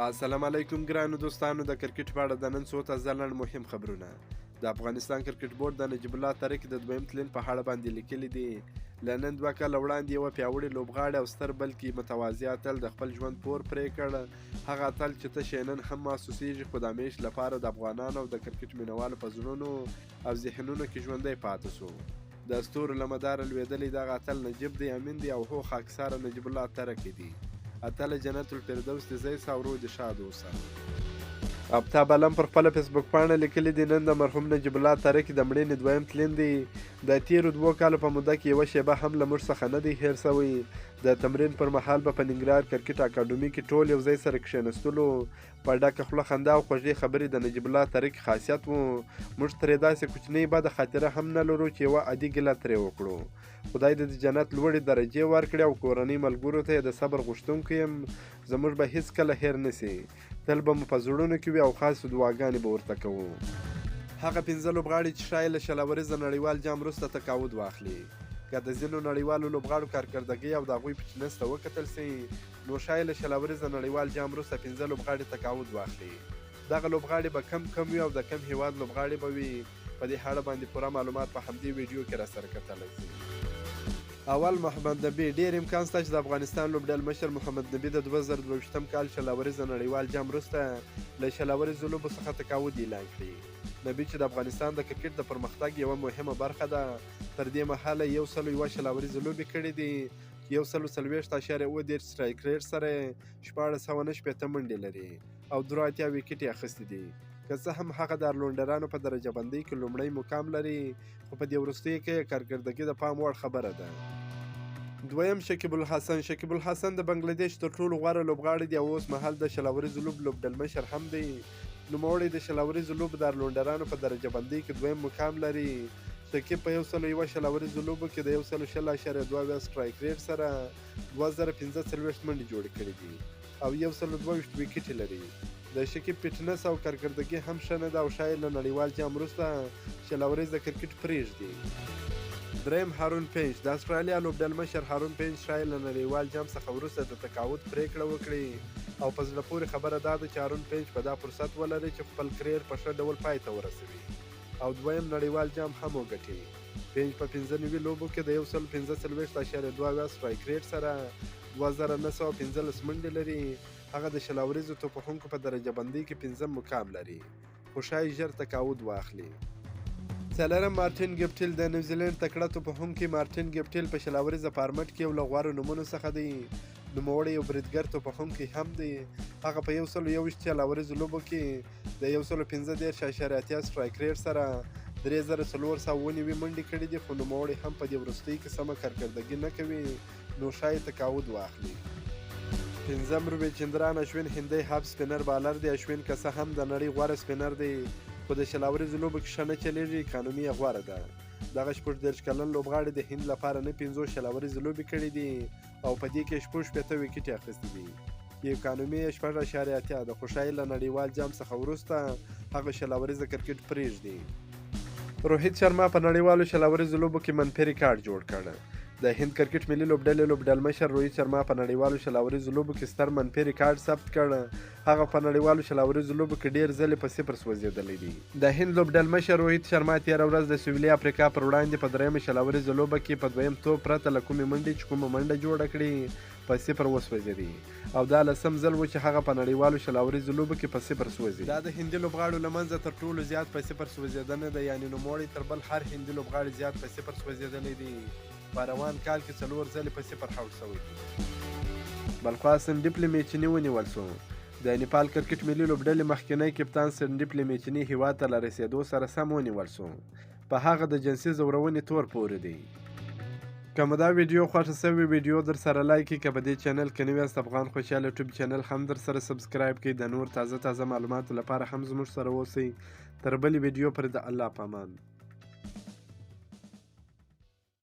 السلام علیکم ګرانو دوستانو. د کرکټ په اړه د نن څو تازه لنډ مهم خبرونه. د افغانستان کرکټ بورډ د نجیب الله تارک د دویم تلین په اړه باندې لیکلي دي. له نن 2 کاله وړاندې یوه پیاوړې لوبغاړې او ستر بلکې متواضع اتل د خپل ژوند پور پرې کړ. هغه اتل چې تش نن هم محسوسیږي، خو د همیش لپاره د افغانانو او د کرکټ مینوالو په زړونو او ذهنونو کې ژوندی پاتې سو. د ستورو له مداره لوېدلی دغه اتل نجیب دی، امین دی او هو خاکساره نجیب الله تارک دی. اتل جنت الفردوس دې ځای سه او روح دې شاد اوسه. آفتاب علم پر خپله فیسبوک پاڼه لیکلي دي نن د مرحوم نجیب الله تارک د مړینې دویم تلین دی. د تیرو 2 کالو په موده کې یوه شیبه هم له موږ څخه نه دی هیر سوی. د تمرین پر مهال به په ننګرهار کرکټ اکاډمي کې ټول یو ځای سره کښېنستلو. په ډکه خوله خندا او خوږې خبرې د نجیب الله تارک خاصیت و. موږ ترې داسې کوچنۍ بده خاطره هم نه لرو چې یوه عادي ګیله ترې وکړو. خدای دې د جنت لوړې درجې ورکړي او کورنۍ ملګرو ته یې د صبر غوښتونکی یم. زموږ به هیڅکله هیر نه سي، تل به مو په زړونو کې وي او خاصې دعاګانې به ورته کوو. هغه 15 لوبغاړي چې ښایي له شلوریزه نړیوال جام وروسته تقاعد واخلي. که د ځینو نړیوالو لوبغاړو کارکردګۍ او د هغوی فټنس ته وکتل سي، نو ښایي له شلوریزه نړیوال جام وروسته 15 لوبغاړي تقاعد واخلي. دغه لوبغاړي به کم وي او د کم هیواد لوبغاړي به وي. په دې اړه باندې پوره معلومات په همدې ویډیو کې راسره کتلی سي. اول محمد نبي. ډېر امکان شته چې د افغانستان لوبډل مشر محمد نبي د 2022 کال شلوریزه نړیوال جام وروسته له شلوریزو لوبو څخه تقاعد اعلان کړي. نبي چې د افغانستان د کرکټ د پرمختګ یوه مهمه برخه ده، تر دې مهاله 101 شلوریزه لوبې کړي دي، 140.8 سټرایک ریټ سره 1409 منډې لري او 83 ویکټې اخیستې دي. که څه هم هغه د ارلونډرانو په درجه بندۍ کې لومړی مقام لري، خو په دې وروستیو کې کارکردګي د پام وړ خبره ده. دویم شکیب الحسن. شکیب الحسن د بنګلادیش تر ټولو غوره لوبغاړی دی او اوس مهال د شلوریزو لوبډل مشر هم دی. نوموړی د شلوریزو لوبو د ارلونډرانو په درجه بندۍ کې دویم مقام لري. شکیب په 101 شلوریزو لوبو کې د 140.2 سټرایک ریټ سره 2045 منډې جوړې کړې دي او 122 ویکټې لري. د شکیب فټنس او کارکردګي هم ښه نه ده او ښایي له نړیوال جام وروسته شلوریز د کرکټ پرېږدي. دریم هارون پینچ. د استرالیا لوبډل مشر هارون پینچ ښایي له نړیوال جام څخه وروسته د تقاعد پرېکړه وکړي او په زړه پورې خبره دا ده چې هارون پینچ به دا فرصت ولري چې خپل کریر په ښه ډول پای ته ورسوي او دویم نړیوال جام هم وګټي. پینچ په 15 لوبو کې د 145.2 سټرایک ریټ سره 2915 منډې لري. هغه د شلوریزو توپ وهونکو په درجه بندۍ کې 5 مقام لري، خو ښایي ژر تقاعد واخلي. څلورم مارټین ګپټیل. د نیوزیلینډ تکړه توپ وهونکی مارټین ګپټیل په شلوریزه فارمټ کې یو له غوره نومونو څخه دی. نوموړی یو بریدګر توپ وهونکی هم دی. هغه په 121 شلوریزو لوبو کې د 115.8 سټرایک ریټ سره 3419 منډې کړې دي، خو نوموړی هم په دې وروستۍ کې سمه کارکردګي نه کوي، نو ښایي تقاعد واخلي. پنځم رویچندران اشوین. هندی هاف سپینر بالر دی. اشوین که څه هم د نړۍ غوره سپینر دی، خو د شلوریزو لوبو کې ښه نه چلیږي. اکانومي یې غوره ده. دغه 14 کلن لوبغاړي د هند لپاره نه 15 شلوریزو لوبې کړې دي او په دې کې 16 ویکټې اخیستې دي. اکانومي یې 6.8 ده، خو ښایي له نړیوال جام څخه وروسته هغه شلوریزه کرکټ پرېږدي. روهیت شرما په نړیوالو شلوریزو لوبو کې منفي ریکارډ جوړ کړ. د هند کرکټ ملي لوبډل مشر روهیت شرما په نړیوالو شلوریزو لوبو کې ستر منفي ریکارډ ثبت کړ. هغه په نړیوالو شلوریزو لوبو کې ډېر ځلې په 0 سوځېدلی دی. د هند لوبډل مشر روهیت شرما تېره ورځ د سویلي افریقا پر وړاندې په درېیمه شلوریزو لوبه کې په دویم توپ پرته له کومې منډې چې کومه منډه جوړه کړې په 0 وسوځېدی او دا لسم ځل و چې هغه په نړیوالو شلوریزو لوبو کې په 0 سوځي. دا د هندي لوبغاړو له منځه تر ټولو زیات په 0 سوځېدنه ده، یعنې نوموړی تر بل هر هندي لوبغاړي زیات په 0 سوځېدلی دی. په روان کال کې 4 ځلې په 0 حول شوی دی. بلخوا سنډیپ لیمیچیني ونیول شو. د نیپال کرکټ ملي لوبډلې مخکینی کپتان سنډیپ لیمیچیني هیواد ته له رسېدو سره سم ونیول شو. په هغه د جنسي ځورونې تور پورې دی. که مو دا ویډیو خوښه سوې ویډیو در سره لایک کړئ. که په دې چینل کې نوي یاست افغان خوشحال یوټیوب چینل هم در سره سبسکرایب کړئ. د نور تازه معلوماتو لپاره هم زموږ سره اوسئ. تر بلې ویډیو پورې د الله په امان.